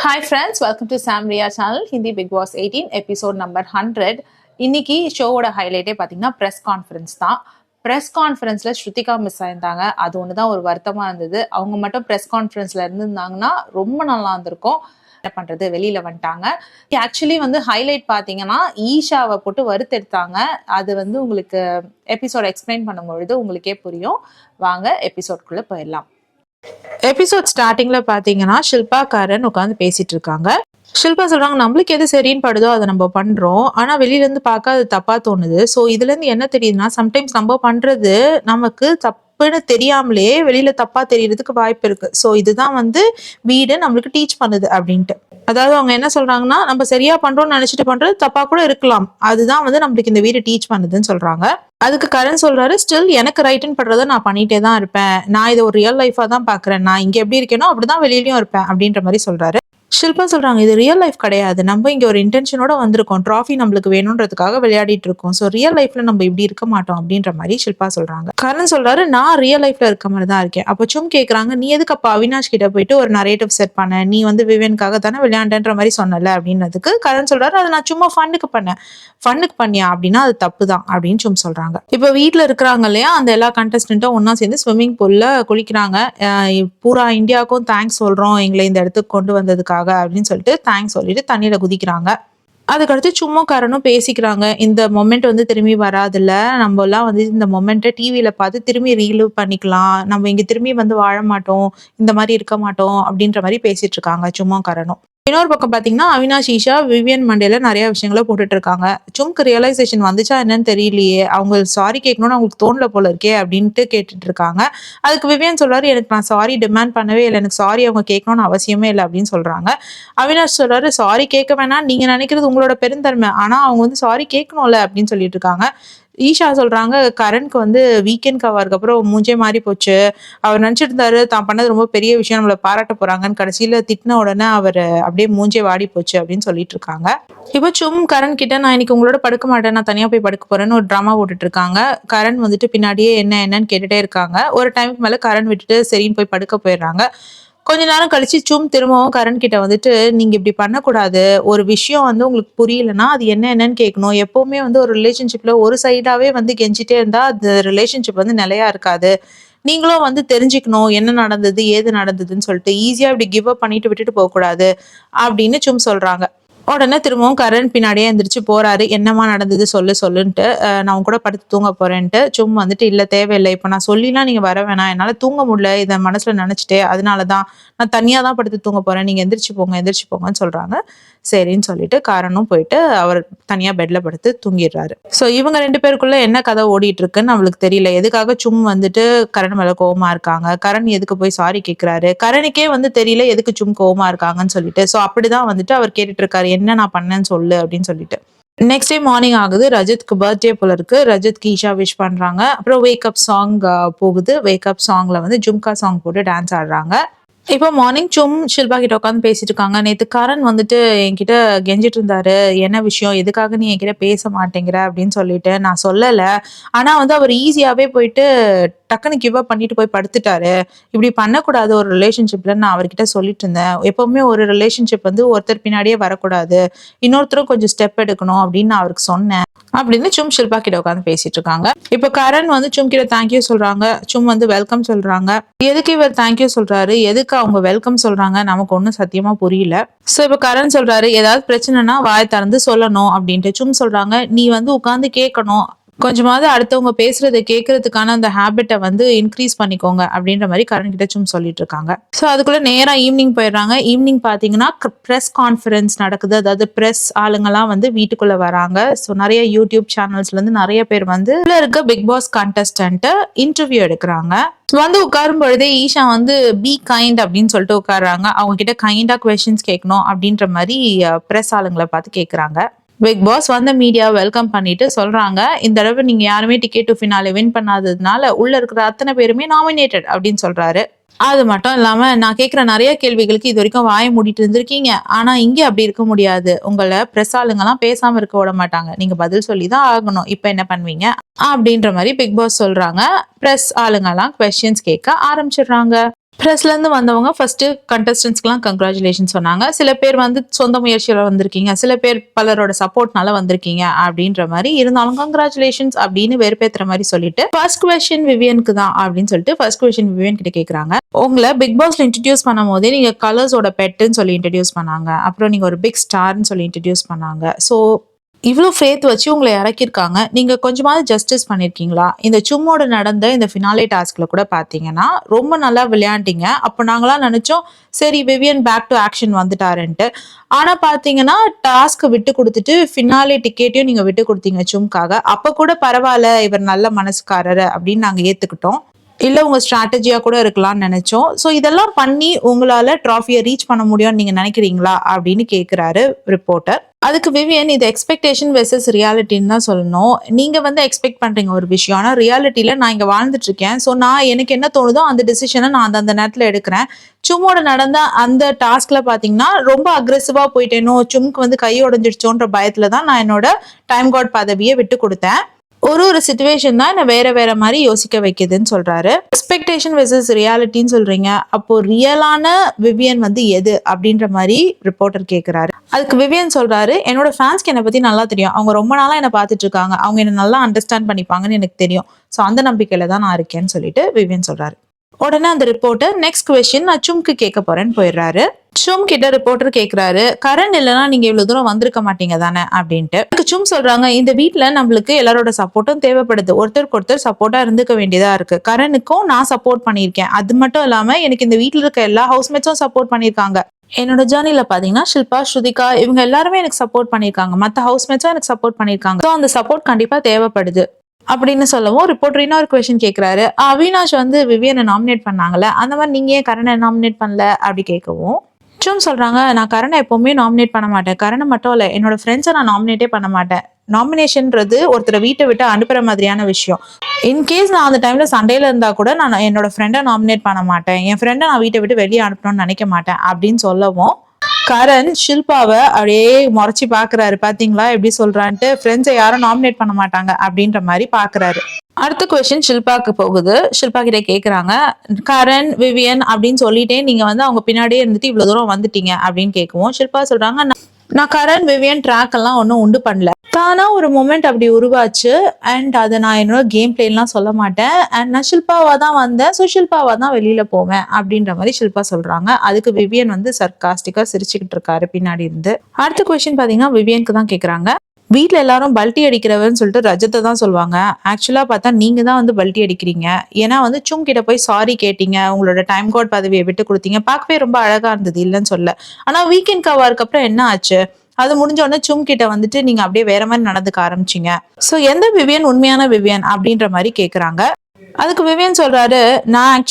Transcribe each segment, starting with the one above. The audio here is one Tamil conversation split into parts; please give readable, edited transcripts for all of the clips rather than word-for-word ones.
Hi friends, welcome to Sam Ria channel, Hindi Big Boss 18 episode number 100. இன்னைக்கு ஷோவோட ஹைலைட்டே பார்த்தீங்கன்னா ப்ரெஸ் கான்ஃபரன்ஸ் தான். ப்ரெஸ் கான்ஃபரன்ஸ்ல ஸ்ருதிகா மிஸ் ஆயிருந்தாங்க. அது ஒன்று தான் ஒரு வருத்தமா இருந்தது. அவங்க மட்டும் ப்ரெஸ் கான்ஃபரன்ஸ்ல இருந்திருந்தாங்கன்னா ரொம்ப நல்லா இருந்திருக்கும். என்ன பண்றது, வெளியில வந்துட்டாங்க. ஆக்சுவலி ஹைலைட் பார்த்தீங்கன்னா ஈஷாவை போட்டு வறுத்தெடுத்தாங்க. அது உங்களுக்கு எபிசோட் எக்ஸ்பிளைன் பண்ணும்பொழுது உங்களுக்கே புரியும். வாங்க எபிசோட்குள்ள போயிடலாம். எபிசோட் ஸ்டார்டிங்ல பாத்தீங்கன்னா ஷில்பா காரன் உட்காந்து பேசிட்டு இருக்காங்க. ஷில்பா சொல்றாங்க, நம்மளுக்கு எது சரின்னு படுதோ அதை நம்ம பண்றோம், ஆனா வெளியில இருந்து பார்க்க அது தப்பா தோணுது. சோ இதுல இருந்து என்ன தெரியுதுன்னா, சம்டைம்ஸ் நம்ம பண்றது நமக்கு தப்புன்னு தெரியாமலே வெளியில தப்பா தெரியறதுக்கு வாய்ப்பு இருக்கு. சோ இதுதான் வீடு நம்மளுக்கு டீச் பண்ணுது அப்படின்ட்டு. அதாவது அவங்க என்ன சொல்றாங்கன்னா, நம்ம சரியா பண்றோம்னு நினைச்சிட்டு பண்றது தப்பா கூட இருக்கலாம், அதுதான் நம்மளுக்கு இந்த வீடு டீச் பண்ணுதுன்னு சொல்றாங்க. அதுக்கு கரண் சொல்றாரு, ஸ்டில் எனக்கு ரைட்னு பண்றதை நான் பண்ணிட்டே தான் இருப்பேன், நான் இதை ஒரு ரியல் லைஃபா தான் பாக்குறேன், நான் இங்க எப்படி இருக்கேனோ அப்படிதான் வெளியிலயும் இருப்பேன் அப்படின்ற மாதிரி சொல்றாரு. ஷில்பா சொல்றாங்க, இது ரியல் லைஃப் கிடையாது, நம்ம இங்க ஒரு இன்டென்ஷனோட வந்திருக்கோம், ட்ராஃபி நம்மளுக்கு வேணும்ன்றதுக்காக விளையாடிட்டு இருக்கோம், ஸோ ரியல் லைஃப்ல நம்ம இப்படி இருக்க மாட்டோம் அப்படின்ற மாதிரி ஷில்பா சொல்றாங்க. கரண் சொல்றாரு, நான் ரியல் லைஃப்ல இருக்க மாதிரி தான் இருக்கேன். அப்போ சும் கேக்குறாங்க, நீ எதுக்கு அப்ப அவினாஷ் கிட்ட போயிட்டு ஒரு நரேட்டிவ் செட் பண்ண, நீ விவேனுக்காக தானே விளையாண்டன்ற மாதிரி சொன்னல அப்படின்னதுக்கு கரண் சொல்றாரு, அதை நான் சும்மா ஃபன்னுக்கு பண்ணேன். ஃபன்னுக்கு பண்ணியா அப்படின்னா அது தப்பு தான் அப்படின்னு சும் சொல்றாங்க. இப்போ வீட்டுல இருக்கிறாங்க இல்லையா, அந்த எல்லா கண்டஸ்டன்ட்டும் ஒன்னா சேர்ந்து ஸ்விம்மிங் பூல்ல குளிக்கிறாங்க. பூரா இந்தியாவுக்கும் தேங்க்ஸ் சொல்றோம் எங்களை இந்த இடத்துக்கு கொண்டு வந்ததுக்காக அப்படின்னு சொல்லிட்டு தேங்க்ஸ் சொல்லிட்டு தண்ணியில குதிக்கிறாங்க. அதுக்கடுத்து சும்மா காரனும் பேசிக்கிறாங்க, இந்த மொமெண்ட் திரும்பி வராதுல்ல, நம்ம எல்லாம் இந்த மொமெண்ட்டை டிவியில பார்த்து திரும்பி ரீலிவ் பண்ணிக்கலாம், நம்ம இங்க திரும்பி வாழ மாட்டோம், இந்த மாதிரி இருக்க மாட்டோம் அப்படின்ற மாதிரி பேசிட்டு இருக்காங்க சும்மா காரனும். இன்னொரு பக்கம் பாத்தீங்கன்னா அவினாஷ், ஈஷா, விவியன் மண்டேல நிறைய விஷயங்களை போட்டுட்டு இருக்காங்க. சும்க்கு ரியலைசேஷன் வந்துச்சா என்னன்னு தெரியலையே, அவங்க சாரி கேட்கணும்னு அவங்களுக்கு தோணல போல இருக்கே அப்படின்ட்டு கேட்டுட்டு இருக்காங்க. அதுக்கு விவியன் சொல்றாரு, எனக்கு நான் சாரி டிமாண்ட் பண்ணவே இல்லை, எனக்கு சாரி அவங்க கேட்கணும்னு அவசியமே இல்லை அப்படின்னு சொல்றாங்க. அவினாஷ் சொல்றாரு, சாரி கேட்க வேணாம், நீங்க நினைக்கிறது உங்களோட பெருந்தன்மை, ஆனா அவங்க சாரி கேட்கணும்ல அப்படின்னு சொல்லிட்டு இருக்காங்க. ஈஷா சொல்றாங்க, கரண்ட்க்கு வீக்கெண்ட் கவருக்கு அப்புறம் மூஞ்சே மாறி போச்சு, அவர் நினைச்சிட்டு இருந்தாரு தான் பண்ணது ரொம்ப பெரிய விஷயம், நம்மளை பாராட்ட போறாங்கன்னு, கடைசியில திட்டின உடனே அவர் அப்படியே மூஞ்சே வாடி போச்சு அப்படின்னு சொல்லிட்டு இருக்காங்க. இப்போ சும் கரண் கிட்ட, நான் இன்னைக்கு உங்களோட படுக்க மாட்டேன், நான் தனியா போய் படுக்க போறேன்னு ஒரு டிராமா போட்டுட்டு இருக்காங்க. கரண் பின்னாடியே என்னன்னு கேட்டுட்டே இருக்காங்க. ஒரு டைமுக்கு மேல கரண் விட்டுட்டு சரின்னு போய் படுக்க போயிடுறாங்க. கொஞ்ச நேரம் கழிச்சு சும் திரும்பவும் கரண் கிட்ட நீங்க இப்படி பண்ணக்கூடாது, ஒரு விஷயம் உங்களுக்கு புரியலன்னா அது என்னன்னு கேட்கணும், எப்பவுமே ஒரு ரிலேஷன்ஷிப்ல ஒரு சைடாவே கெஞ்சிட்டே இருந்தா அந்த ரிலேஷன்ஷிப் நிலையா இருக்காது, நீங்களும் தெரிஞ்சுக்கணும் என்ன நடந்தது ஏது நடந்ததுன்னு சொல்லிட்டு ஈஸியா இப்படி கிவ் அப் பண்ணிட்டு விட்டுட்டு போக கூடாது அப்படின்னு சும் சொல்றாங்க. உடனே திரும்பவும் கரண் பின்னாடியே எந்திரிச்சு போறாரு, என்னமா நடந்தது சொல்லுன்ட்டு. நான் உன் கூட படுத்து தூங்க போறேன்ட்டு. சும் இல்ல தேவையில்லை, இப்ப நான் சொல்லிலாம் நீங்க வர வேணாம், என்னால தூங்க முடியல, இதை மனசுல நினைச்சிட்டே, அதனாலதான் நான் தனியா தான் படுத்து தூங்க போறேன், நீங்க எந்திரிச்சு போங்கன்னு சொல்றாங்க. சரின்னு சொல்லிட்டு காரனும் போயிட்டு அவர் தனியா பெட்ல படுத்து தூங்கிடுறாரு. சோ இவங்க ரெண்டு பேருக்குள்ள என்ன கதை ஓடிட்டு இருக்குன்னு நம்மளுக்கு தெரியல. எதுக்காக சும் கரண் மேல கோவமா இருக்காங்க, கரண் எதுக்கு போய் சாரி கேட்கிறாரு, கரனுக்கே தெரியல எதுக்கு சும் கோவமா இருக்காங்கன்னு சொல்லிட்டு. சோ அப்படிதான் அவர் கேட்டுட்டு இருக்காரு, என்ன நான் பண்ணேன்னு சொல்லு அப்படின்னு சொல்லிட்டு. நெக்ஸ்ட் டே மார்னிங் ஆகுது, ரஜத்க்கு பர்த்டே போல இருக்கு. ரஜத்க்கு ஈஷா விஷ் பண்றாங்க. அப்புறம் வேக்கப் சாங் போகுது. வேக்கப் சாங்ல ஜும்கா சாங் போட்டு டான்ஸ் ஆடுறாங்க. இப்போ மார்னிங் சும் ஷில்பா கிட்ட உட்காந்து பேசிட்டு இருக்காங்க. நேத்து கரண் என்கிட்ட கெஞ்சிட்டு இருந்தாரு, என்ன விஷயம், எதுக்காக நீ என்கிட்ட பேச மாட்டேங்கிற அப்படின்னு சொல்லிட்டு. நான் சொல்லல, ஆனா அவர் ஈஸியாவே போயிட்டு டக்குன்னு கிவ் அப் பண்ணிட்டு போய் படுத்துட்டாரு, இப்படி பண்ணக்கூடாது ஒரு ரிலேஷன்ஷிப்ல, நான் அவர்கிட்ட சொல்லிட்டு இருந்தேன், எப்பவுமே ஒரு ரிலேஷன்ஷிப் ஒருத்தர் பின்னாடியே வரக்கூடாது, இன்னொருத்தரும் கொஞ்சம் ஸ்டெப் எடுக்கணும் அப்படின்னு நான் அவருக்கு சொன்னேன் அப்படின்னு சும் ஷில்பா கிட்ட உட்காந்து பேசிட்டு இருக்காங்க. இப்ப கரண் சும் கிட்ட தேங்க்யூ சொல்றாங்க. சும் வெல்கம் சொல்றாங்க. எதுக்கு இவர் தேங்க்யூ சொல்றாரு, எதுக்கு அவங்க வெல்கம் சொல்றாங்க, நமக்கு ஒண்ணும் சத்தியமா புரியல. சோ இப்ப கரண் சொல்றாரு, ஏதாவது பிரச்சனைனா வாய் திறந்து சொல்லணும் அப்படின்ட்டு. சும் சொல்றாங்க, நீ உட்கார்ந்து கேட்கணும், கொஞ்சமாவது அடுத்தவங்க பேசுறதை கேட்கறதுக்கான அந்த ஹேபிட்டை இன்க்ரீஸ் பண்ணிக்கோங்க அப்படின்ற மாதிரி கரண் கிட்ட சும் சொல்லிட்டு இருக்காங்க. ஸோ அதுக்குள்ள நேரா ஈவினிங் போயிடுறாங்க. ஈவினிங் பாத்தீங்கன்னா ப்ரெஸ் கான்ஃபரன்ஸ் நடக்குது. அதாவது ப்ரெஸ் ஆளுங்கெல்லாம் வீட்டுக்குள்ள வராங்க. ஸோ நிறைய யூடியூப் சேனல்ஸ்ல இருந்து நிறைய பேர் உள்ள இருக்க பிக் பாஸ் கண்டஸ்டன்ட் இன்டர்வியூ எடுக்கிறாங்க. உட்காரும் பொழுதே ஈஷா பி கைண்ட் அப்படின்னு சொல்லிட்டு உட்காடுறாங்க. அவங்க கிட்ட கைண்டா குவெஸ்டின்ஸ் கேட்கணும் அப்படின்ற மாதிரி ப்ரெஸ் ஆளுங்களை பார்த்து கேட்கறாங்க. பிக் பாஸ் மீடியா வெல்கம் பண்ணிட்டு சொல்றாங்க, இந்த தடவை நீங்க யாருமே டிக்கெட் டு ஃபினாலே வின் பண்ணாததுனால உள்ள இருக்கிற அத்தனை பேருமே நாமினேட்டட் அப்படின்னு சொல்றாரு. அது மட்டும் இல்லாம, நான் கேட்கிற நிறைய கேள்விகளுக்கு இது வரைக்கும் வாயை மூடிட்டு இருந்திருக்கீங்க, ஆனா இங்க அப்படி இருக்க முடியாது, உங்களை பிரஸ் ஆளுங்கெல்லாம் பேசாம இருக்க விட மாட்டாங்க, நீங்க பதில் சொல்லிதான் ஆகணும், இப்ப என்ன பண்ணுவீங்க அப்படின்ற மாதிரி பிக் பாஸ் சொல்றாங்க. பிரஸ் ஆளுங்கெல்லாம் குவெஸ்டின்ஸ் கேட்க ஆரம்பிச்சிடுறாங்க. ப்ரெஸ்ல இருந்து வந்தவங்க ஃபர்ஸ்ட் கண்டஸ்டன்ஸ்க்குலாம் கங்க்ராச்சுலேஷன் சொன்னாங்க. சில பேர் வந்து சொந்த முயற்சியில வந்திருக்கீங்க, சில பேர் பலரோட சப்போர்ட்னால வந்திருக்கீங்க அப்படின்ற மாதிரி இருந்தாலும் கங்க்ராச்சுலேஷன்ஸ் அப்படின்னு வெறுப்பேத்துற மாதிரி சொல்லிட்டு ஃபர்ஸ்ட் கொஸ்டின் விவியனுக்கு தான் அப்படின்னு சொல்லிட்டு ஃபர்ஸ்ட் கொஸ்டின் விவியன் கிட்ட கேக்குறாங்க. உங்களை பிக் பாஸ்ல இன்ட்ரடியூஸ் பண்ணும் போதே நீங்க கலர்ஸோட பெட்டுன்னு சொல்லி இன்ட்ரடியூஸ் பண்ணாங்க, அப்புறம் நீங்க ஒரு பிக் ஸ்டார்னு சொல்லி இன்ட்ரடியூஸ் பண்ணாங்க. ஸோ இவ்வளோ ஃபேத் வச்சு உங்களை இறக்கியிருக்காங்க, நீங்க கொஞ்சமாவது ஜஸ்டிஸ் பண்ணிருக்கீங்களா? இந்த சும்மோட நடந்த இந்த ஃபினாலே டாஸ்க்ல கூட பாத்தீங்கன்னா ரொம்ப நல்லா விளையாண்டீங்க. அப்போ நாங்களாம் நினைச்சோம் சரி விவியன் பேக் டு ஆக்ஷன் வந்துட்டாருன்ட்டு. ஆனா பாத்தீங்கன்னா டாஸ்க் விட்டு கொடுத்துட்டு ஃபினாலே டிக்கெட்டையும் நீங்க விட்டு கொடுத்தீங்க சும்காக. அப்ப கூட பரவாயில்ல, இவர் நல்ல மனசுக்காரரு அப்படின்னு நாங்க ஏத்துக்கிட்டோம். இல்ல உங்க ஸ்ட்ராட்டஜியா கூட இருக்கலாம்னு நினைச்சோம். ஸோ இதெல்லாம் பண்ணி உங்களால ட்ராஃபியை ரீச் பண்ண முடியும்னு நீங்க நினைக்கிறீங்களா அப்படின்னு கேட்கிறாரு ரிப்போர்ட்டர். அதுக்கு விவியன் இது எக்ஸ்பெக்டேஷன் வெர்சஸ் ரியாலிட்டின்னு தான் சொல்லணும். நீங்க வந்து எக்ஸ்பெக்ட் பண்றீங்க ஒரு விஷயம், ஆனா ரியாலிட்டியில நான் இங்க வாழ்ந்துட்டு இருக்கேன். ஸோ நான் எனக்கு என்ன தோணுதோ அந்த டிசிஷனை நான் அந்த நேரத்துல எடுக்கிறேன். சும்மோட நடந்த அந்த டாஸ்க்ல பாத்தீங்கன்னா ரொம்ப அக்ரெசிவா போயிட்டேனோ, சும்க்கு வந்து கை உடஞ்சிடுச்சோன்ற பயத்துல தான் நான் என்னோட டைம் காட் பதவியை விட்டு கொடுத்தேன். ஒரு சிச்சுவேஷன் தான் என்ன வேற மாதிரி யோசிக்க வைக்குதுன்னு சொல்றாரு. எக்ஸ்பெக்டேஷன் வெர்சஸ் ரியாலிட்டின்னு சொல்றீங்க, அப்போ ரியலான விவியன் வந்து எது அப்படின்ற மாதிரி ரிப்போர்ட்டர் கேட்கிறாரு. அதுக்கு விவியன் சொல்றாரு, என்னோட ஃபேன்ஸ்க்கு என்னை பத்தி நல்லா தெரியும், அவங்க ரொம்ப நாளா என்ன பார்த்துட்டு இருக்காங்க, அவங்க என்ன நல்லா அண்டர்ஸ்டாண்ட் பண்ணிப்பாங்கன்னு எனக்கு தெரியும். ஸோ அந்த நம்பிக்கையில தான் நான் இருக்கேன்னு சொல்லிட்டு விவியன் சொல்றாரு. உடனே அந்த ரிப்போர்ட்டர் நெக்ஸ்ட் கொஸ்டின் நான் சும்க்கு கேட்க போறேன்னு போயிடுறாரு. சும் கிட்ட ரிப்போர்ட்டர் கேட்கிறாரு, கரண் இல்லைன்னா நீங்க இவ்வளவு தூரம் வந்திருக்க மாட்டீங்க தானே அப்படின்ட்டு. சும் சொல்றாங்க, இந்த வீட்டுல நம்மளுக்கு எல்லாரோட சப்போர்ட்டும் தேவைப்படுது, ஒருத்தருக்கு ஒருத்தர் சப்போர்ட்டா இருந்துக்க வேண்டியதா இருக்கு. கரனுக்கும் நான் சப்போர்ட் பண்ணியிருக்கேன், அது மட்டும் இல்லாம எனக்கு இந்த வீட்டுல இருக்க எல்லா ஹவுஸ்மேட்ஸும் சப்போர்ட் பண்ணியிருக்காங்க. என்னோட ஜேர்னில பாத்தீங்கன்னா ஷில்பா, ஸ்ருதிகா இவங்க எல்லாருமே எனக்கு சப்போர்ட் பண்ணியிருக்காங்க, மற்ற ஹவுஸ்மேட்ஸும் எனக்கு சப்போர்ட் பண்ணியிருக்காங்க. ஸோ அந்த சப்போர்ட் கண்டிப்பா தேவைப்படுது அப்படின்னு சொல்லவும் ரிப்போர்ட்டர் இன்னொரு கொஸ்டின் கேட்கிறாரு, அவினாஷ் வந்து விவியனை நாமினேட் பண்ணாங்கல்ல, அந்த மாதிரி நீங்க ஏன் கரணை நாமினேட் பண்ணல அப்படி கேட்கவும் சும் சொல்றாங்க, நான் கரணை எப்பவுமே நாமினேட் பண்ண மாட்டேன், கரணை மட்டும் இல்ல என்னோட ஃப்ரெண்ட்ஸை நான் நாமினேட்டே பண்ண மாட்டேன். நாமினேஷன்ன்றது ஒருத்தரை வீட்டை விட்டு அனுப்புற மாதிரியான விஷயம். இன்கேஸ் நான் அந்த டைம்ல சண்டையில இருந்தா கூட நான் என்னோட ஃப்ரெண்டை நாமினேட் பண்ண மாட்டேன், என் ஃப்ரெண்டை நான் வீட்டை விட்டு வெளியே அனுப்பணும்னு நினைக்க மாட்டேன் அப்படின்னு சொல்லவும் கரண் ஷில்பாவை அப்படியே முறைச்சி பாக்குறாரு. பாத்தீங்களா எப்படி சொல்றான்ட்டு, ஃப்ரெண்ட்ஸை யாரும் நாமினேட் பண்ண மாட்டாங்க அப்படின்ற மாதிரி பாக்குறாரு. அடுத்த கொஸ்டின் ஷில்பாக்கு போகுது. ஷில்பா கிட்ட கேக்குறாங்க, கரண் விவியன் அப்படின்னு சொல்லிட்டே நீங்க வந்து அவங்க பின்னாடியே இருந்துட்டு இவ்வளவு தூரம் வந்துட்டீங்க அப்படின்னு கேட்கவும் ஷில்பா சொல்றாங்க, நான் கரண் விவியன் ட்ராக் எல்லாம் ஒன்றும் உண்டு பண்ணல, தானா ஒரு மொமெண்ட் அப்படி உருவாச்சு. அண்ட் அதை நான் என்னோட கேம் பிளேலாம் சொல்ல மாட்டேன், அண்ட் நான் ஷில்பாவா தான் வந்தேன், ஸோ ஷில்பாவா தான் வெளியில போவேன் அப்படின்ற மாதிரி ஷில்பா சொல்றாங்க. அதுக்கு விவியன் வந்து சர்காஸ்டிக்கா சிரிச்சுக்கிட்டு இருக்காரு பின்னாடி இருந்து. அடுத்த கொஸ்டின் பாத்தீங்கன்னா விவியனுக்கு தான் கேக்குறாங்க, வீட்டுல எல்லாரும் பல்ட்டி அடிக்கிறவன்னு சொல்லிட்டு ரஜத்தை தான் சொல்லுவாங்க, ஆக்சுவலா பார்த்தா நீங்க தான் வந்து பல்ட்டி அடிக்கிறீங்க. ஏன்னா வந்து சும் கிட்ட போய் சாரி கேட்டீங்க, உங்களோட டைம் கார்டு பதவியை விட்டு கொடுத்தீங்க, பார்க்கவே ரொம்ப அழகா இருந்தது இல்லைன்னு சொல்ல. ஆனா வீக்கெண்ட் கவருக்கு அப்புறம் என்ன ஆச்சு, அது முடிஞ்ச உடனே சும் கிட்ட வந்துட்டு நீங்க அப்படியே வேற மாதிரி நடந்துக்க ஆரம்பிச்சிங்க. ஸோ எந்த விவியன் உண்மையான விவியன் அப்படின்ற மாதிரி கேட்குறாங்க. அதுக்கு விவியன் சொல்றாரு, நான்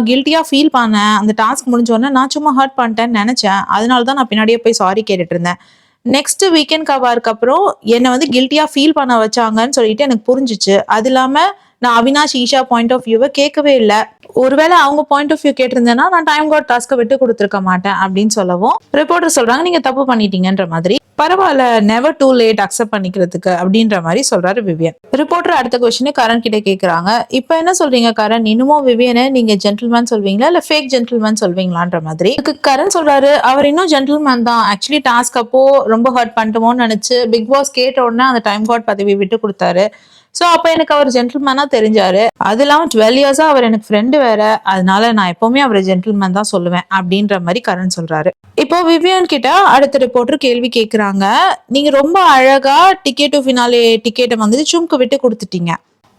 கில்ட்டியா ஃபீல் பண்ணேன், அந்த டாஸ்க் முடிஞ்ச உடனே நான் சும்மா ஹர்ட் பண்ணிட்டேன்னு நினைச்சேன், அதனால தான் நான் பின்னாடியே போய் சாரி கேட்டுட்டு இருந்தேன். நெக்ஸ்ட் வீக்கெண்ட் கவருக்கு அப்புறம் என்னை வந்து கில்ட்டியா ஃபீல் பண்ண வச்சாங்கன்னு சொல்லிட்டு எனக்கு புரிஞ்சிச்சு. அது இல்லாம நான் அவினாஷ் ஈஷா பாயிண்ட் ஆஃப் வியூவை கேட்கவே இல்லை. ஒருவேளை அவங்க பாயிண்ட் ஆஃப் வியூ கேட்டிருந்தேன்னா நான் டைம் காட் டாஸ்க்கை விட்டு கொடுத்துருக்க மாட்டேன் அப்படின்னு சொல்லவும் ரிப்போர்ட்டர் சொல்றாங்க, நீங்க தப்பு பண்ணிட்டீங்கன்ற மாதிரி. பரவாயில்ல, நெவர் டூ லேட் அக்செப்ட் பண்ணிக்கிறதுக்கு அப்படின்ற மாதிரி சொல்றாரு விவியன். ரிப்போர்ட்டர் அடுத்த கொஸ்டின் கரண் கிட்ட கேட்கறாங்க, இப்ப என்ன சொல்றீங்க கரண், இன்னமும் விவியனை நீங்க ஜென்டில்மேன் சொல்வீங்களா இல்ல ஃபேக் ஜென்டில்மேன் சொல்வீங்களான்ற மாதிரி. கரண் சொல்றாரு, அவர் இன்னும் ஜென்டில்மேன் தான், ஆக்சுவலி டாஸ்க் அப்போ ரொம்ப ஹர்ட் பண்ணிட்டோமோன்னு நினைச்சு பிக் பாஸ் கேட்ட உடனே அந்த டைம் காட் பதவி விட்டு கொடுத்தாரு. ஸோ அப்போ எனக்கு அவர் ஜென்டில்மேனா தெரிஞ்சாரு. அது இல்லாமல் 12 இயர்ஸா அவர் எனக்கு ஃப்ரெண்டு வேற, அதனால நான் எப்பவுமே அவரை ஜென்டில்மேன் தான் சொல்லுவேன் அப்படின்ற மாதிரி கரண் சொல்றாரு. இப்போ விவியன் கிட்ட அடுத்த ரிப்போர்ட்டர் கேள்வி கேட்குறாங்க, நீங்க ரொம்ப அழகா டிக்கெட் டு ஃபினாலே டிக்கெட்டை வந்துட்டு சும்க்கு விட்டு கொடுத்துட்டீங்க,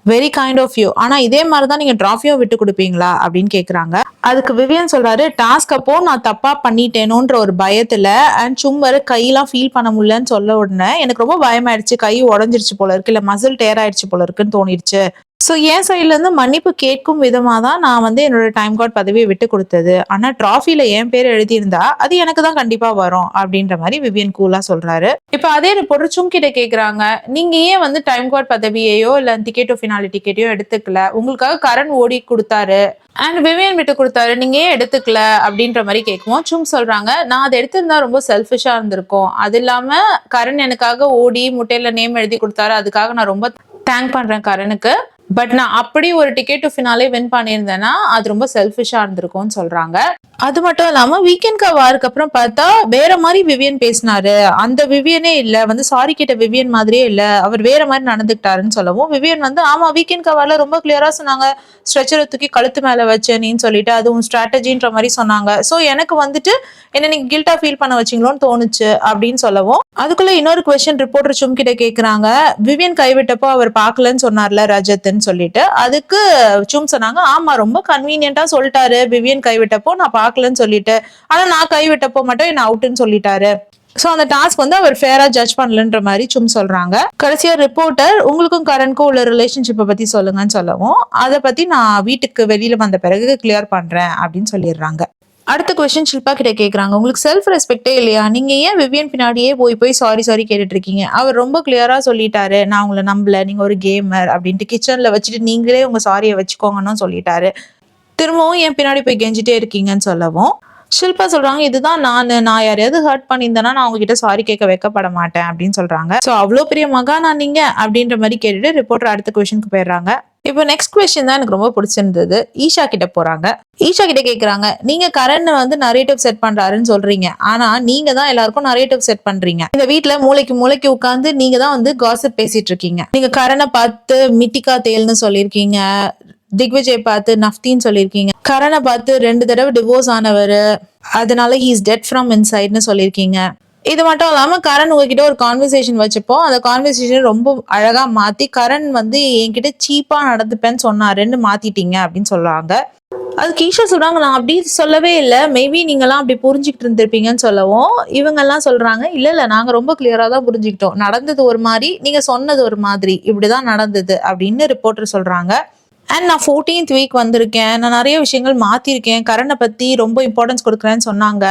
வெரி கைண்ட் ஆஃப் யூ. ஆனா இதே மாதிரிதான் நீங்க டிராஃபியும் விட்டு கொடுப்பீங்களா அப்படின்னு கேக்குறாங்க. அதுக்கு விவியன் சொல்றாரு, டாஸ்க் அப்போ நான் தப்பா பண்ணிட்டேனோன்ற ஒரு பயத்துல அண்ட் சும்மா கையெல்லாம் ஃபீல் பண்ண முடியலன்னு சொல்ல உடனே எனக்கு ரொம்ப பயமாயிடுச்சு, கை உடஞ்சிருச்சு போல இருக்கு, இல்ல மசில் டேர் ஆயிடுச்சு போல இருக்குன்னு தோணிடுச்சு. ஸோ என் சைட்ல இருந்து மன்னிப்பு கேட்கும் விதமா தான் நான் வந்து என்னோட டைம் கார்டு பதவியை விட்டு கொடுத்தது. ஆனா டிராஃபில என் பேர் எழுதியிருந்தா அது எனக்கு தான் கண்டிப்பா வரும் அப்படின்ற மாதிரி விவியன் கூலா சொல்றாரு. இப்ப அதே ரிப்போர்ட்டர் சும் கிட்ட கேக்குறாங்க, நீங்க ஏன் வந்து டைம் கார்டு பதவியையோ இல்ல டிக்கெட் ஃபினாலே டிக்கெட்டையோ எடுத்துக்கல, உங்களுக்காக கரண் ஓடி கொடுத்தாரு அண்ட் விவியன் விட்டு கொடுத்தாரு, நீங்க ஏன் எடுத்துக்கல அப்படின்ற மாதிரி கேட்குவோம். சும் சொல்றாங்க, நான் அதை எடுத்திருந்தா ரொம்ப செல்ஃபிஷா இருந்திருக்கும், அது இல்லாம கரண் எனக்காக ஓடி முட்டையில நேம் எழுதி கொடுத்தாரு, அதுக்காக நான் ரொம்ப தேங்க் பண்றேன் கரனுக்கு. பட் நான் அப்படி ஒரு டிக்கெட் டு ஃபினாலே வின் பண்ணியிருந்தேன்னா அது ரொம்ப செல்ஃபிஷா இருந்திருக்கும்னு சொல்றாங்க. அது மட்டும் இல்லாம வீக்கெண்ட் கா வாருக்கு அப்புறம் பார்த்தா வேற மாதிரி விவியன் பேசினாரு, அந்த விவியனே இல்ல, வந்து சாரி கேட்ட விவியன் மாதிரியே இல்ல, அவர் வேற மாதிரி நடந்துக்கிட்டாருன்னு சொல்லவும் விவியன் வந்து ஆமா வீக்கெண்ட் கா வார்ல ரொம்ப கிளியரா சொன்னாங்க, ஸ்ட்ரெச்சரை தூக்கி கழுத்து மேல வச்சேன்னு சொல்லிட்டு அதுவும் ஸ்ட்ராட்டஜின்ற மாதிரி சொன்னாங்க. சோ எனக்கு வந்துட்டு என்ன நீங்க கில்ட்டா ஃபீல் பண்ண வச்சீங்களோன்னு தோணுச்சு அப்படின்னு சொல்லவும் அதுக்குள்ள இன்னொரு கொஸ்டின் ரிப்போர்ட்டர் சும் கிட்ட கேக்குறாங்க, விவியன் கைவிட்டப்போ அவர் பாக்கலன்னு சொன்னார்ல ரஜத்ன்னு சொல்லிட்டு. அதுக்கு சும் சொன்னாங்க ஆமா ரொம்ப கன்வீனியன்ட்டா சொல்லிட்டாரு, விவியன் கைவிட்டப்போ நான் பாக்கலன்னு சொல்லிட்டு, ஆனா நான் கைவிட்டப்போ மட்டும் என்ன அவுட்னு சொல்லிட்டாரு. சோ அந்த டாஸ்க் வந்து அவர் ஃபேரா ஜட்ஜ் பண்ணலன்ற மாதிரி சும் சொல்றாங்க. கடைசியா ரிப்போர்ட்டர் உங்களுக்கும் கரண்ட்க்கும் உள்ள ரிலேஷன்ஷிப்பை பத்தி சொல்லுங்கன்னு சொல்லவும் அதை பத்தி நான் வீட்டுக்கு வெளியில வந்த பிறகு கிளியர் பண்றேன் அப்படின்னு சொல்லிடுறாங்க. அடுத்த கொஸ்டின் ஷில்பா கிட்ட கேக்குறாங்க, உங்களுக்கு செல்ஃப் ரெஸ்பெக்டே இல்லையா, நீங்க ஏன் விவியன் பின்னாடியே போய் சாரி கேட்டுட்டு இருக்கீங்க, அவர் ரொம்ப கிளியரா சொல்லிட்டாரு நான் உங்களை நம்பல, நீங்க ஒரு கேமர் அப்படின்ட்டு கிச்சன்ல வச்சுட்டு நீங்களே உங்க சாரியை வச்சுக்கோங்கன்னு சொல்லிட்டாரு, திரும்பவும் என் பின்னாடி போய் கெஞ்சிட்டே இருக்கீங்கன்னு சொல்லவும் ஷில்பா சொல்றாங்க இதுதான் நான் யாரையாவது ஹர்ட் பண்ணியிருந்தேன்னா நான் உங்ககிட்ட சாரி கேட்க வைக்கப்பட மாட்டேன் அப்படின்னு சொல்றாங்க. சோ அவ்வளோ பெரிய மகானா நீங்க அப்படின்ற மாதிரி கேட்டுட்டு ரிப்போர்ட்டர் அடுத்த கொஸ்டினுக்கு போயிடுறாங்க. இப்போ நெக்ஸ்ட் கொஸ்டின் தான் எனக்கு ரொம்ப பிடிச்சிருந்தது. ஈஷா கிட்ட போறாங்க. ஈஷா கிட்ட கேக்குறாங்க, நீங்க கரண் வந்து நரேட்டிவ் செட் பண்றாருன்னு சொல்றீங்க, ஆனா நீங்க தான் எல்லாருக்கும் நரேட்டிவ் செட் பண்றீங்க. இந்த வீட்டுல மூளைக்கு உட்கார்ந்து நீங்க தான் வந்து காசிப் பேசிட்டு இருக்கீங்க. நீங்க கரணை பார்த்து மிட்டிகா தேல்னு சொல்லியிருக்கீங்க, திக்விஜய் பார்த்து நஃப்தின்னு சொல்லியிருக்கீங்க, கரணை பார்த்து 2 தடவை டிவோர்ஸ் ஆனவர், அதனால ஹீஸ் டெட் ஃப்ரம் இன்சைட்னு சொல்லியிருக்கீங்க. இது மட்டும் இல்லாம கரண் உங்ககிட்ட ஒரு கான்வர்சேஷன் வச்சப்போ அந்த கான்வர்சேஷன் ரொம்ப அழகா மாத்தி கரண் வந்து என்கிட்ட சீப்பா நடந்துப்பேன்னு சொன்னாருன்னு மாத்திட்டீங்க அப்படின்னு சொல்றாங்க. அதுக்கு ஈஷா சொல்றாங்க நான் அப்படி சொல்லவே இல்லை, மேபி நீங்கெல்லாம் அப்படி புரிஞ்சுக்கிட்டு இருந்திருப்பீங்கன்னு சொல்லவும் இவங்க எல்லாம் சொல்றாங்க இல்ல நாங்க ரொம்ப கிளியரா தான் புரிஞ்சுக்கிட்டோம், நடந்தது ஒரு மாதிரி நீங்க சொன்னது ஒரு மாதிரி, இப்படிதான் நடந்தது அப்படின்னு ரிப்போர்ட்டர் சொல்றாங்க. அண்ட் நான் 14th வீக் வந்திருக்கேன், நான் நிறைய விஷயங்கள் மாத்திருக்கேன், கரனை பத்தி ரொம்ப இம்பார்ட்டன்ஸ் கொடுக்குறேன்னு சொன்னாங்க,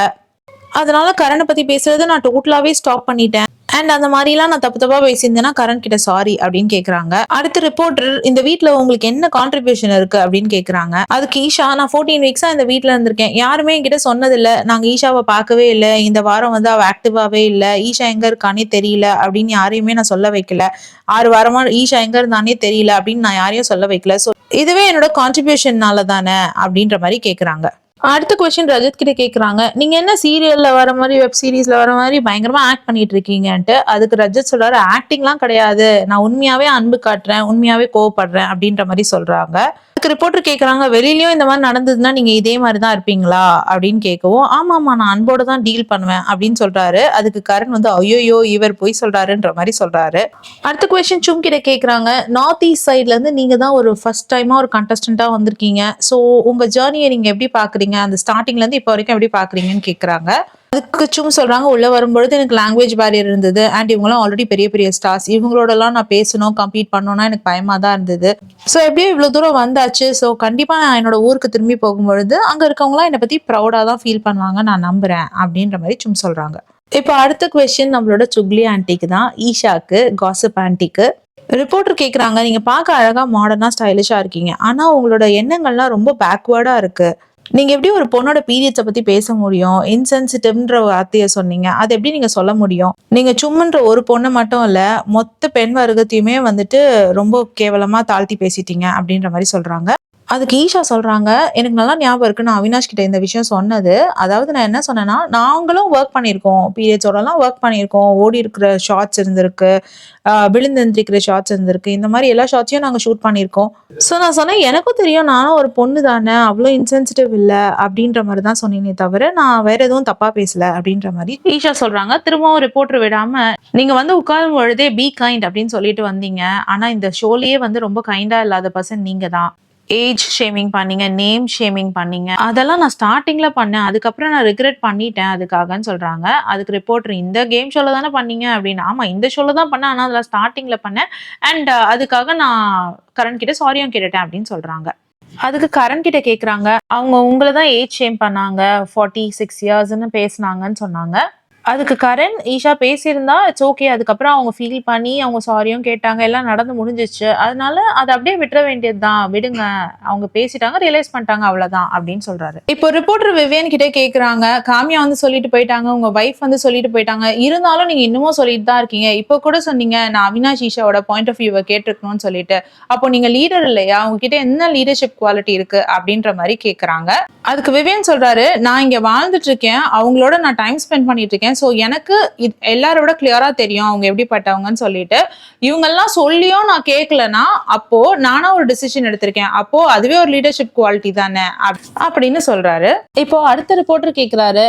அதனால கரனை பத்தி பேசுறதை நான் டோட்டலாவே ஸ்டாப் பண்ணிட்டேன், அண்ட் அந்த மாதிரிலாம் நான் தப்பா பேசியிருந்தேன்னா கரண் கிட்ட சாரி அப்படின்னு கேக்குறாங்க. அடுத்த ரிப்போர்ட்டர் இந்த வீட்டுல உங்களுக்கு என்ன கான்ட்ரிபியூஷன் இருக்கு அப்படின்னு கேக்குறாங்க. அதுக்கு ஈஷா நான் 14 வீக்ஸா இந்த வீட்டுல இருந்திருக்கேன், யாருமே என்கிட்ட சொன்னதில்ல, நாங்க ஈஷாவை பார்க்கவே இல்லை, இந்த வாரம் வந்து அவ ஆக்டிவாவே இல்லை, ஈஷா எங்க இருக்கானே தெரியல அப்படின்னு யாரையுமே நான் சொல்ல வைக்கல, 6 வாரமா ஈஷா எங்க இருந்தானே தெரியல அப்படின்னு நான் யாரையும் சொல்ல வைக்கல, ஸோ இதுவே என்னோட கான்ட்ரிபியூஷன்னால தானே அப்படின்ற மாதிரி கேக்குறாங்க. அடுத்த கொஸ்டின் ரஜத் கிட்ட கேக்குறாங்க, நீங்க என்ன சீரியல்ல வர மாதிரி வெப் சீரிஸ்ல வர மாதிரி பயங்கரமா ஆக்ட் பண்ணிட்டு இருக்கீங்கன்ட்டு. அதுக்கு ரஜத் சொல்றாரு ஆக்டிங்லாம் கிடையாது, நான் உண்மையாவே அன்பு காட்டுறேன், உண்மையாவே கோவப்படுறேன் அப்படின்ற மாதிரி சொல்றாங்க. அதுக்கு ரிப்போர்ட்டர் கேக்குறாங்க வெளியிலயும் இந்த மாதிரி நடந்ததுன்னா நீங்க இதே மாதிரிதான் இருப்பீங்களா அப்படின்னு கேட்கவும் ஆமா நான் அன்போட தான் டீல் பண்ணுவேன் அப்படின்னு சொல்றாரு. அதுக்கு கரண் வந்து ஐயோ இவர் போய் சொல்றாருன்ற மாதிரி சொல்றாரு. அடுத்த கொஸ்டின் சும் கிட்ட கேக்குறாங்க, நார்த் ஈஸ்ட் சைட்ல இருந்து நீங்க தான் ஒரு ஃபர்ஸ்ட் டைமா ஒரு கண்டஸ்டன்டா வந்திருக்கீங்க, சோ உங்க ஜேர்னியை நீங்க எப்படி பாக்குறீங்க, அந்த ஸ்டார்டிங்ல இருந்து இப்போ வரைக்கும் எப்படி பாக்குறீங்கன்னு கேக்குறாங்க. அதுக்கு சும் சொல்றாங்க உள்ள வரும்பொழுது எனக்கு லாங்குவேஜ் பேரியர் இருந்தது, அண்ட் இவங்களாம் ஆல்ரெடி பெரிய ஸ்டார்ஸ், இவங்களோட எல்லாம் நான் பேசணும் கம்பீட் பண்ணணும்னா எனக்கு பயமா தான் இருந்தது, ஸோ எப்படியோ இவ்வளவு தூரம் வந்தாச்சு, ஸோ கண்டிப்பா நான் என்னோட ஊருக்கு திரும்பி போகும்பொழுது அங்க இருக்கவங்களாம் என்னை பத்தி ப்ரௌடா தான் ஃபீல் பண்ணுவாங்க நான் நம்புறேன் அப்படின்ற மாதிரி சும் சொல்றாங்க. இப்போ அடுத்த கொஸ்டின் நம்மளோட சுக்லி ஆன்டிக்கு தான், ஈஷாக்கு காசிப் ஆன்டிக்கு. ரிப்போர்ட்டர் கேக்குறாங்க நீங்க பார்க்க அழகா மாடர்னா ஸ்டைலிஷா இருக்கீங்க, ஆனா உங்களோட எண்ணங்கள்லாம் ரொம்ப பேக்வேர்டா இருக்கு, நீங்க எப்படி ஒரு பொண்ணோட பீரியட்ஸை பத்தி பேச முடியும், இன்சென்சிட்டிவ்ன்ற வார்த்தையை சொன்னீங்க, அது எப்படி நீங்க சொல்ல முடியும், நீங்க சும்முன்ற ஒரு பொண்ணை மட்டும் இல்ல மொத்த பெண் வர்க்கத்தையுமே வந்துட்டு ரொம்ப கேவலமா தாழ்த்தி பேசிட்டீங்க அப்படின்ற மாதிரி சொல்றாங்க. அதுக்கு ஈஷா சொல்றாங்க எனக்கு நல்லா ஞாபகம் இருக்கு, நான் அவினாஷ் கிட்ட இந்த விஷயம் சொன்னது, அதாவது நான் என்ன சொன்னேன்னா நாங்களும் ஒர்க் பண்ணியிருக்கோம், பீரியட்ஸோடலாம் ஒர்க் பண்ணியிருக்கோம், ஓடி இருக்கிற ஷார்ட்ஸ் இருந்திருக்கு, விழுந்து எந்திரிக்கிற ஷார்ட்ஸ் இருந்திருக்கு, இந்த மாதிரி எல்லா ஷார்ட்ஸையும் நாங்கள் ஷூட் பண்ணியிருக்கோம், ஸோ நான் சொன்னேன் எனக்கும் தெரியும் நானும் ஒரு பொண்ணு தானே, அவ்வளோ இன்சென்சிட்டிவ் இல்லை அப்படின்ற மாதிரி தான் சொன்னேனே தவிர நான் வேற எதுவும் தப்பா பேசல அப்படின்ற மாதிரி ஈஷா சொல்றாங்க. திரும்பவும் ரிப்போர்ட்டர் விடாம நீங்க வந்து உட்காரும் பொழுதே பி கைண்ட் அப்படின்னு சொல்லிட்டு வந்தீங்க, ஆனா இந்த ஷோலயே வந்து ரொம்ப கைண்டா இல்லாத பர்சன் நீங்க தான், ஏஜ் ஷேமிங் பண்ணீங்க, நேம் ஷேமிங் பண்ணீங்க, அதெல்லாம் நான் ஸ்டார்டிங்ல பண்ணேன், அதுக்கப்புறம் நான் ரிக்ரெட் பண்ணிட்டேன் அதுக்காகன்னு சொல்றாங்க. அதுக்கு ரிப்போர்ட்டர் இந்த கேம் ஷோல தானே பண்ணீங்க அப்படின்னு, ஆமா இந்த ஷோல தான் பண்ணேன், ஆனா அதில் ஸ்டார்டிங்ல பண்ணேன், அண்ட் அதுக்காக நான் கரண் கிட்ட சாரியும் கேட்டுட்டேன் அப்படின்னு சொல்றாங்க. அதுக்கு கரண் கிட்ட கேக்குறாங்க அவங்க உங்களை தான் ஏஜ் ஷேம் பண்ணாங்க, 46 இயர்ஸ்ன்னு பேசினாங்கன்னு சொன்னாங்க. அதுக்கு கரண் ஈஷா பேசியிருந்தா இட்ஸ் ஓகே. அதுக்கப்புறம் அவங்க ஃபீல் பண்ணி அவங்க சாரியும் கேட்டாங்க, எல்லாம் நடந்து முடிஞ்சிச்சு. அதனால அதை அப்படியே விட்டுற வேண்டியதுதான், விடுங்க, அவங்க பேசிட்டாங்க, ரியலைஸ் பண்ணிட்டாங்க, அவ்வளவுதான் அப்படின்னு சொல்றாரு. இப்போ ரிப்போர்ட்டர் விவியன் கிட்டே கேக்குறாங்க, காமியா வந்து சொல்லிட்டு போயிட்டாங்க, உங்க வைஃப் வந்து சொல்லிட்டு போயிட்டாங்க, இருந்தாலும் நீங்க இன்னமும் சொல்லிட்டு தான் இருக்கீங்க. இப்போ கூட சொன்னீங்க நான் அவினாஷ் ஈஷாவோட பாயிண்ட் ஆஃப் வியூவை கேட்டிருக்கணும்னு சொல்லிட்டு, அப்போ நீங்க லீடர் இல்லையா, உங்ககிட்ட என்ன லீடர்ஷிப் குவாலிட்டி இருக்கு அப்படின்ற மாதிரி கேக்குறாங்க. அதுக்கு விவியன் சொல்றாரு, நான் இங்க வாழ்ந்துட்டு இருக்கேன், அவங்களோட நான் டைம் ஸ்பெண்ட் பண்ணிட்டு இருக்கேன். ஸோ எனக்கு எல்லாரோட கிளியரா தெரியும் அவங்க எப்படிப்பட்டவங்கன்னு சொல்லிட்டு, இவங்கெல்லாம் சொல்லியும் நான் கேட்கலன்னா அப்போ நானா ஒரு டிசிஷன் எடுத்திருக்கேன், அப்போ அதுவே ஒரு லீடர்ஷிப் குவாலிட்டி தானே அப்படின்னு சொல்றாரு. இப்போ அடுத்த ரிப்போர்ட்டர் கேட்கிறாரு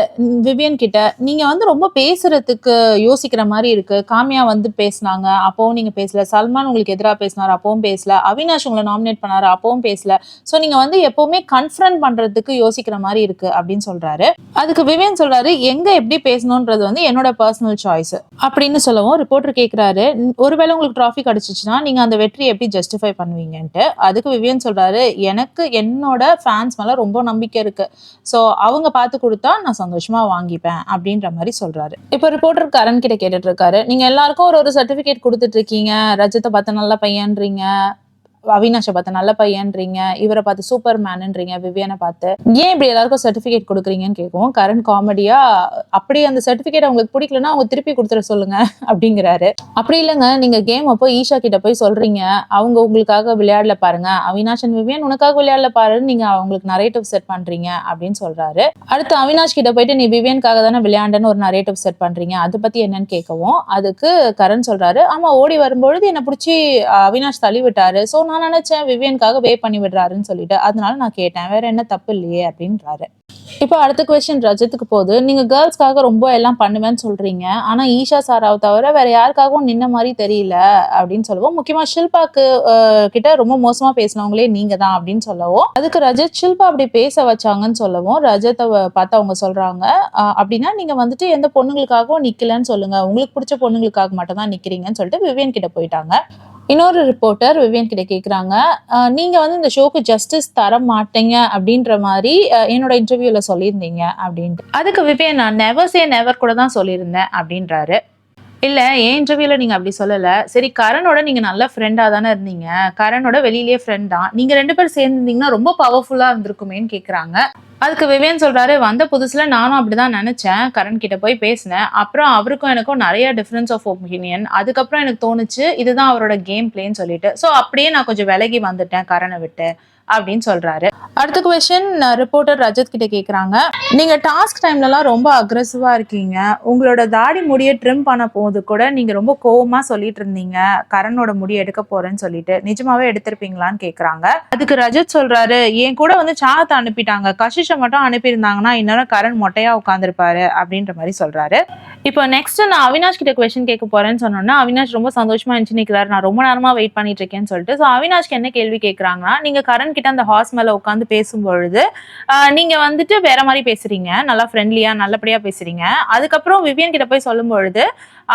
விவியன் கிட்ட, நீங்க வந்து ரொம்ப பேசுறதுக்கு யோசிக்கிற மாதிரி இருக்கு. காமியா வந்து பேசினாங்க, அப்பவும் நீங்க பேசல. சல்மான் உங்களுக்கு எதிராக பேசினாரு, அப்பவும் பேசல. அவினாஷ் உங்களை நாமினேட் பண்ணாரு, அப்பவும் பேசல. ஸோ நீங்க வந்து எப்பவுமே கன்ஃபரண்ட் பண்றதுக்கு யோசிக்கிற மாதிரி இருக்கு அப்படின்னு சொல்றாரு. அதுக்கு விவியன் சொல்றாரு, எங்க எப்படி பேசணும்ன்றது வந்து என்னோட பர்சனல் சாய்ஸ் அப்படின்னு சொல்லவும் ரிப்போர்ட்டர் கேட்கிறாரு, ஒருவேளை உங்களுக்கு டிராஃபி கிடைச்சிச்சுன்னா நீங்க அந்த வெற்றியை எப்படி ஜஸ்டிஃபை பண்ணுவீங்கன்ட்டு. அதுக்கு விவியன் சொல்றாரு, எனக்கு என்னோட ஃபேன்ஸ் மேல ரொம்ப நம்பிக்கை இருக்கு, ஸோ அவங்க பார்த்து கொடுத்தா நான் சந்தோஷமா வாங்கிப்பேன் அப்படின்ற மாதிரி சொல்றாரு. இப்போ ரிப்போர்ட்டர் கரண் கிட்ட கேட்டுட்டு இருக்காரு, நீங்க எல்லாருக்கும் ஒரு சர்டிபிகேட் கொடுத்துட்டு இருக்கீங்க, ரஜத்தை பார்த்து நல்ல பையன்றீங்க, அவினாஷை பார்த்து நல்ல பையன்றீங்க, இவரை பார்த்து சூப்பர் மேன்ன்றீங்க, விவியனை பார்த்து ஏன் இப்படி எல்லாருக்கும் சர்டிபிகேட் கொடுக்குறீங்கன்னு கேட்கும். கரண் காமெடியா, அப்படி அந்த சர்டிபிகேட் அவங்களுக்கு பிடிக்கலன்னா அவங்க திருப்பி கொடுத்துட சொல்லுங்க அப்படிங்கிறாரு. அப்படி இல்லைங்க, நீங்க கேம் அப்போ ஈஷா கிட்ட போய் சொல்றீங்க, அவங்க உங்களுக்காக விளையாடல பாருங்க, அவினாஷ் அண்ட் விவியன் உனக்காக விளையாடல பாருன்னு நீங்க அவங்களுக்கு நரேட்டிவ் செட் பண்றீங்க அப்படின்னு சொல்றாரு. அடுத்து அவினாஷ் கிட்ட போயிட்டு நீ விவியனுக்காக தானே விளையாண்டன்னு ஒரு நரேட்டிவ் செட் பண்றீங்க, அதை பத்தி என்னன்னு கேட்கவும் அதுக்கு கரண் சொல்றாரு, ஆமா ஓடி வரும்பொழுது என்னை பிடிச்சி அவினாஷ் தள்ளி விட்டாரு, ஸோ நான் நினைச்சேன் விவியனுக்காக வே பண்ணி விடுறாருன்னு சொல்லிட்டு, அதனால நான் கேட்டேன், வேற என்ன தப்பு இல்லையே அப்படின்றாரு. இப்போ அடுத்த கொஸ்டின் ரஜத்துக்கு போகுது, நீங்க கேர்ள்ஸ்க்காக ரொம்ப எல்லாம் பண்ணுவேன்னு சொல்றீங்க, ஆனா ஈஷா சாராவை தவிர வேற யாருக்காகவும் நின்ன மாதிரி தெரியல அப்படின்னு சொல்லவும், முக்கியமா ஷில்பாக்கு கிட்ட ரொம்ப மோசமா பேசினவங்களே நீங்க தான் அப்படின்னு சொல்லவும், அதுக்கு ரஜத் ஷில்பா அப்படி பேச வச்சாங்கன்னு சொல்லவும் ரஜத்தை பார்த்து அவங்க சொல்றாங்க, அப்படின்னா நீங்க வந்துட்டு எந்த பொண்ணுங்களுக்காகவும் நிக்கலன்னு சொல்லுங்க, உங்களுக்கு பிடிச்ச பொண்ணுங்களுக்காக மட்டும் தான் நிக்கிறீங்கன்னு சொல்லிட்டு விவியன் கிட்ட போயிட்டாங்க. இன்னொரு ரிப்போர்ட்டர் விவியன் கிட்ட கேட்குறாங்க, நீங்க வந்து இந்த ஷோக்கு ஜஸ்டிஸ் தர மாட்டீங்க அப்படின்ற மாதிரி என்னோட இன்டர்வியூல சொல்லியிருந்தீங்க அப்படின்ட்டு. அதுக்கு விவியன், நான் நெவர் சே நெவர் கூட தான் சொல்லியிருந்தேன் அப்படின்றாரு. இல்ல, என் இன்டர்வியூல நீங்க அப்படி சொல்லல, சரி கரணோட நீங்க நல்ல ஃப்ரெண்டா தானே இருந்தீங்க, கரணோட வெளியிலேயே ஃப்ரெண்ட் தான், நீங்க 2 பேரும் சேர்ந்துருந்தீங்கன்னா ரொம்ப பவர்ஃபுல்லா இருந்திருக்குமேன்னு கேட்குறாங்க. அதுக்கு விவியன் சொல்றாரு, வந்த புதுசுல நானும் அப்படிதான் நினைச்சேன், கரண் கிட்ட போய் பேசினேன், அப்புறம் அவருக்கும் எனக்கும் நிறைய டிஃபரன்ஸ் ஆஃப் ஒப்பீனியன், அதுக்கப்புறம் எனக்கு தோணுச்சு இதுதான் அவரோட கேம் பிளேன்னு சொல்லிட்டு, ஸோ அப்படியே நான் கொஞ்சம் விலகி வந்துட்டேன் கரணை விட்டு அப்படின்னு சொல்றாரு. அடுத்த கொஸ்டின் ரிப்போர்ட்டர் ரஜத் கிட்ட கேக்குறாங்க, நீங்க டாஸ்க் டைம்லலாம் ரொம்ப அக்ரெசிவா இருக்கீங்க, உங்களோட தாடி முடியை ட்ரிம் பண்ண போது கூட நீங்க ரொம்ப கோவமா சொல்லிட்டு இருந்தீங்க கரணோட முடியை எடுக்க போறேன்னு சொல்லிட்டு, நிஜமாவே எடுத்திருப்பீங்களான்னு கேக்குறாங்க. அதுக்கு ரஜத் சொல்றாரு, என் கூட வந்து சாத்தை அனுப்பிட்டாங்க, கஷிஷை மட்டும் அனுப்பியிருந்தாங்கன்னா இன்னொரு கரண் மொட்டையா உட்காந்துருப்பாரு அப்படின்ற மாதிரி சொல்றாரு. இப்போ நெக்ஸ்ட் நான் அவினாஷ் கிட்ட கொஸ்டின் கேட்க போறேன்னு சொன்னோன்னா அவினாஷ் ரொம்ப சந்தோஷமா இருந்துச்சு நிற்கிறாரு, நான் ரொம்ப நேரமா வெயிட் பண்ணிட்டு இருக்கேன்னு சொல்லிட்டு. ஸோ அவினாஷ்க்கு என்ன கேள்வி கேட்குறாங்கன்னா, நீங்க கரண் கிட்ட அந்த ஹார்ஸ் மேல உட்காந்து பேசும்பொழுது நீங்க வந்துட்டு வேற மாதிரி பேசுறீங்க, நல்லா ஃப்ரெண்ட்லியா நல்லபடியா பேசுறீங்க, அதுக்கப்புறம் விவியன் கிட்ட போய் சொல்லும் பொழுது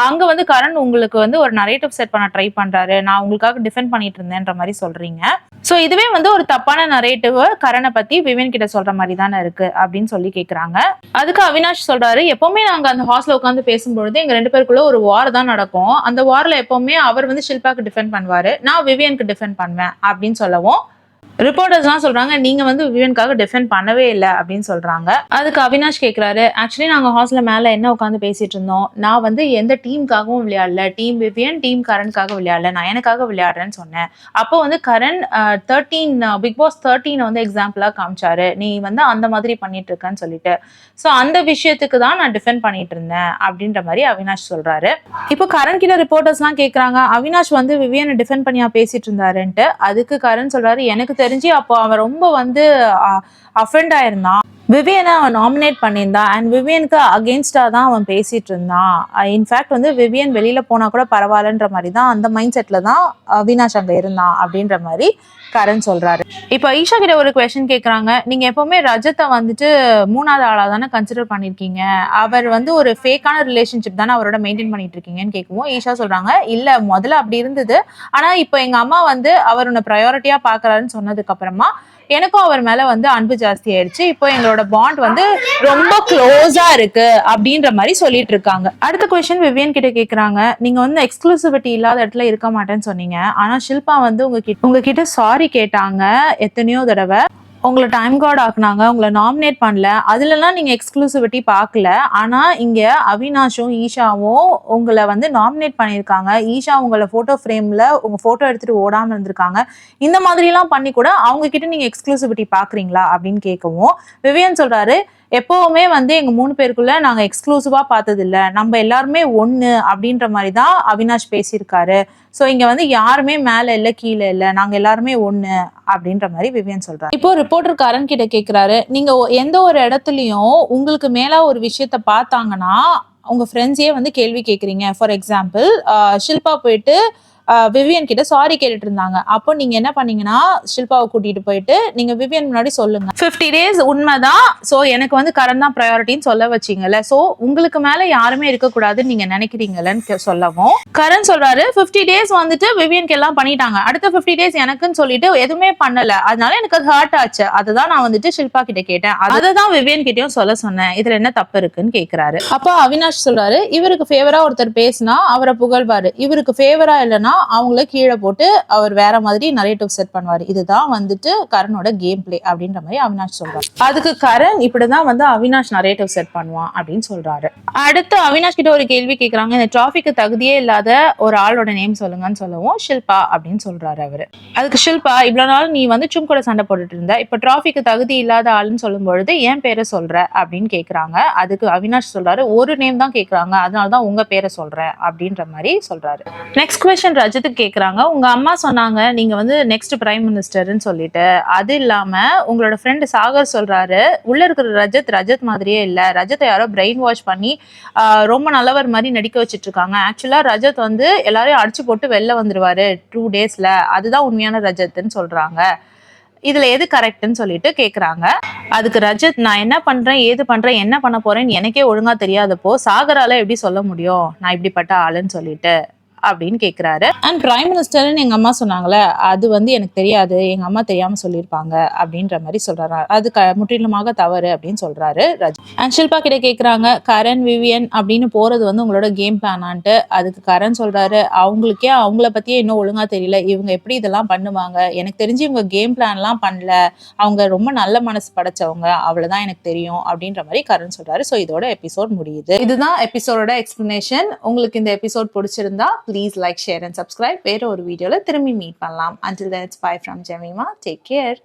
அங்க வந்து கரண் உங்களுக்கு வந்து ஒரு நரேட்டிவ் செட் பண்ண ட்ரை பண்றாரு, நான் உங்களுக்காக டிஃபெண்ட் பண்ணிட்டு இருந்தேன்ற மாதிரி சொல்றீங்க. ஸோ இதுவே வந்து ஒரு தப்பான நரேட்டிவ் கரணை பத்தி விவியன் கிட்ட சொல்ற மாதிரி தானே இருக்கு அப்படின்னு சொல்லி கேட்குறாங்க. அதுக்கு அவினாஷ் சொல்றாரு, எப்பவுமே நாங்க அந்த ஹாஸ்ல உட்காந்து பேசும்பொழுது எங்க 2 பேருக்குள்ள ஒரு வார் தான் நடக்கும், அந்த வார்ல எப்பவுமே அவர் வந்து ஷில்பாக்கு டிஃபெண்ட் பண்ணுவாரு, நான் விவியனுக்கு டிஃபெண்ட் பண்ணுவேன் அப்படின்னு சொல்லவும் ரிப்போர்ட்டர்ஸ்லாம் சொல்றாங்க, நீங்க வந்து விவியனுக்காக டிஃபெண்ட் பண்ணவே இல்லை அப்படின்னு சொல்றாங்க. அதுக்கு அவினாஷ் கேட்கிறாரு, ஆக்சுவலி நாங்க ஹாஸ்ல மேல என்ன உட்காந்து பேசிட்டு இருந்தோம், நான் வந்து எந்த டீமுக்காகவும் விளையாடல, டீம் விவியன் டீம் கரண்ட்காக விளையாடல, நான் எனக்காக விளையாடுறேன்னு சொன்னேன். அப்போ வந்து கரண் 13 பிக் பாஸ் 13 வந்து எக்ஸாம்பிளா காமிச்சாரு, நீ வந்து அந்த மாதிரி பண்ணிட்டு இருக்கன்னு சொல்லிட்டு, ஸோ அந்த விஷயத்துக்கு தான் நான் டிஃபெண்ட் பண்ணிட்டு இருந்தேன் அப்படின்ற மாதிரி அவினாஷ் சொல்றாரு. இப்போ கரண் கிட்ட ரிப்போர்ட்டர்ஸ்லாம் கேட்கறாங்க, அவினாஷ் வந்து விவியனை டிஃபெண்ட் பண்ணியா பேசிட்டு இருந்தாருன்ட்டு. அதுக்கு கரண் சொல்றாரு, எனக்கு தெரிஞ்சு அப்போ அவன் ரொம்ப வந்து அஃபெண்ட் ஆயிருந்தான், விவியனை அவன் நாமினேட் பண்ணியிருந்தான் அண்ட் விவியனுக்கு அகெயின்ஸ்டா தான் அவன் பேசிட்டு இருந்தான், இன்ஃபேக்ட் வந்து விவியன் வெளியில போனா கூட பரவாயில்லன்ற மாதிரி தான் அந்த மைண்ட் செட்ல தான் அவினாஷ் அங்க இருந்தான் அப்படின்ற மாதிரி கரண் சொல்றாரு. இப்போ ஈஷா கிட்ட ஒரு கொஸ்டின் கேட்குறாங்க, நீங்க எப்பவுமே ரஜத்தை வந்துட்டு 3ஆவது ஆளா தானே கன்சிடர் பண்ணிருக்கீங்க, அவர் வந்து ஒரு ஃபேக்கான ரிலேஷன்ஷிப் தானே அவரோட மெயின்டைன் பண்ணிட்டு இருக்கீங்கன்னு கேட்கவும் ஈஷா சொல்றாங்க, இல்ல முதல்ல அப்படி இருந்தது, ஆனா இப்போ எங்க அம்மா வந்து அவர் உன்னை ப்ரையாரிட்டியா பாக்குறாருன்னு சொன்னதுக்கு அப்புறமா எனக்கும் அவர் மேல வந்து அன்பு ஜாஸ்தி ஆயிடுச்சு, இப்போ எங்களோட பாண்ட் வந்து ரொம்ப க்ளோஸா இருக்கு அப்படின்ற மாதிரி சொல்லிட்டு இருக்காங்க. அடுத்த கொஸ்டின் விவியன் கிட்ட கேக்குறாங்க, நீங்க வந்து எக்ஸ்க்ளூசிவிட்டி இல்லாத இடத்துல இருக்க மாட்டேன்னு சொன்னீங்க, ஆனா ஷில்பா வந்து உங்ககிட்ட சாரி கேட்டாங்க எத்தனையோ தடவை, உங்களை டைம் கார்டு ஆக்குனாங்க, உங்களை நாமினேட் பண்ணல, அதுலலாம் நீங்க எக்ஸ்க்ளூசிவிட்டி பார்க்கல. ஆனா இங்க அவினாஷும் ஈஷாவும் உங்களை வந்து நாமினேட் பண்ணியிருக்காங்க. ஈஷா உங்களை போட்டோ ஃப்ரேம்ல உங்க போட்டோ எடுத்துட்டு ஓடாம இருந்திருக்காங்க. இந்த மாதிரி எல்லாம் பண்ணி கூட அவங்க கிட்ட நீங்க எக்ஸ்க்ளூசிவிட்டி பாக்குறீங்களா அப்படின்னு கேட்கவும் விவியன் சொல்றாரு, எப்பவுமே வந்து எங்க 3 பேருக்குள்ள நாங்க எக்ஸ்க்ளூசிவா பார்த்தது இல்ல, நம்ம எல்லாருமே ஒண்ணு அப்படின்ற மாதிரி தான் அவினாஷ் பேசியிருக்காரு. சோ இங்க வந்து யாருமே மேல இல்ல கீழே இல்ல, நாங்க எல்லாருமே ஒண்ணு அப்படின்ற மாதிரி விவியன் சொல்றாரு. இப்போ ரிப்போர்ட்டர் கரண் கிட்ட கேக்குறாரு, நீங்க எந்த ஒரு இடத்துலயும் உங்களுக்கு மேல ஒரு விஷயத்த பார்த்தாங்கன்னா உங்க ஃப்ரெண்ட்ஸையே வந்து கேள்வி கேக்குறீங்க. ஃபார் எக்ஸாம்பிள் ஷில்பா போயிட்டு விவியன் கிட்ட சாரி கேட்டுட்டு இருந்தாங்க. அப்போ நீங்க என்ன பண்ணீங்கன்னா ஷில்பாவை கூட்டிட்டு போயிட்டு நீங்க விவியன் முன்னாடி சொல்லுங்க, 50 days உண்மைதான், சோ எனக்கு வந்து கரண் தான் ப்ரையாரிட்டின்னு சொல்ல வச்சீங்கல்ல, சோ உங்களுக்கு மேல யாருமே இருக்கக்கூடாதுன்னு நீங்க நினைக்கிறீங்கன்னு சொல்லவும் கரண் சொல்றாரு, 50 days வந்துட்டு விவியனுக்கு எல்லாம் பண்ணிட்டாங்க, அடுத்த 50 days எனக்குன்னு சொல்லிட்டு எதுவுமே பண்ணல, அதனால எனக்கு அது ஹர்ட் ஆச்சு, அதுதான் நான் வந்துட்டு ஷில்பா கிட்ட கேட்டேன், அதுதான் விவியன் கிட்டயும் சொல்ல சொன்னேன், இதுல என்ன தப்பு இருக்குன்னு கேக்குறாரு. அப்ப அவினாஷ் சொல்றாரு, இவருக்கு ஃபேவரா ஒருத்தர் பேசினா அவரை புகழ்வாரு, இவருக்கு ஃபேவரா இல்லைன்னா அவங்கள கீழே போட்டு அவர் வேற மாதிரி நரேட்டிவ் செட் பண்ணுவாரு, இதுதான் வந்துட்டு கரனோட கேம் பிளே அப்படின்ற மாதிரி அவினாஷ் சொல்றாரு. அதுக்கு கரண் இப்படிதான் வந்து அவினாஷ் நரேட்டிவ் செட் பண்ணுவான் அப்படின்னு சொல்றாரு. அடுத்து அவினாஷ் கிட்ட ஒரு கேள்வி கேட்கறாங்க, இந்த டிராஃபிக்கு தகுதியே இல்லாத ஒரு ஆளோட நேம் சொல்லுங்கன்னு சொல்லவும் ஷில்பா அப்படின்னு சொல்றாரு அவரு. அதுக்கு ஷில்பா, இவ்வளவு நாள் நீ வந்து சும் கூட சண்டை போட்டுட்டு இருந்த, இப்ப டிராஃபிக்கு தகுதி இல்லாத ஆளுன்னு சொல்லும் பொழுது என் பேரை சொல்ற அப்படின்னு கேக்குறாங்க. அதுக்கு அவினாஷ் சொல்றாரு, ஒரு நேம் தான் கேக்குறாங்க, அதனாலதான் உங்க பேரை சொல்றேன் அப்படின்ற மாதிரி சொல்றாரு. நெக்ஸ்ட் குவெஸ்சன் ரஜத்துக்கு கேக்குறாங்க, உங்க அம்மா சொன்னாங்க நீங்க வந்து நெக்ஸ்ட் பிரைம் மினிஸ்டர்னு சொல்லிட்டு, அது இல்லாம உங்களோட ஃப்ரெண்ட் சாகர் சொல்றாரு உள்ள இருக்கிற ரஜத் மாதிரியே இல்ல, ரஜத்தை யாரோ பிரெயின் வாஷ் பண்ணி ரொம்ப நல்லவர் மாதிரி நடிக்க வச்சிட்டு இருக்காங்க, ஆக்சுவலா ரஜத் வந்து எல்லாரையும் அடிச்சு போட்டு வெளில வந்துருவாரு 2 daysல, அதுதான் உண்மையான ரஜத்ன்னு சொல்றாங்க, இதுல எது கரெக்ட்னு சொல்லிட்டு கேக்குறாங்க. அதுக்கு ரஜத், நான் என்ன பண்றேன் ஏது பண்றேன் என்ன பண்ண போறேன்னு எனக்கே ஒழுங்கா தெரியாதப்போ சாகரால எப்படி சொல்ல முடியும் நான் இப்படிப்பட்ட ஆளுன்னு சொல்லிட்டு அப்படின்னு கேக்குறாரு. அண்ட் பிரைம் மினிஸ்டர்னு எங்க அம்மா சொன்னாங்களே, அது வந்து எனக்கு தெரியாது, எங்க அம்மா தெரியாம சொல்லியிருப்பாங்க அப்படின்ற மாதிரி சொல்றாரு. அது முற்றிலுமாக தவறு அப்படின்னு சொல்றாரு ரஜ். அண்ட் ஷில்பா கிட்ட கேக்குறாங்க, கரண் விவியன் அப்படின்னு போறது வந்து உங்களோட கேம் பிளானான்ட்டு. அதுக்கு கரண் சொல்றாரு, அவங்களுக்கே அவங்கள பத்தியே இன்னும் ஒழுங்கா தெரியல, இவங்க எப்படி இதெல்லாம் பண்ணுவாங்க, எனக்கு தெரிஞ்சு இவங்க கேம் பிளான் எல்லாம் பண்ணல, அவங்க ரொம்ப நல்ல மனசு படைச்சவங்க, அவ்வளவுதான் எனக்கு தெரியும் அப்படின்ற மாதிரி கரண் சொல்றாரு. ஸோ இதோட எபிசோட் முடியுது. இதுதான் எபிசோடோட எக்ஸ்பிளனேஷன். உங்களுக்கு இந்த எபிசோட் பிடிச்சிருந்தா please like, share and subscribe. வேற ஒரு வீடியோல திரும்பி மீட் பண்ணலாம். Until then, it's bye from Jemima. Take care.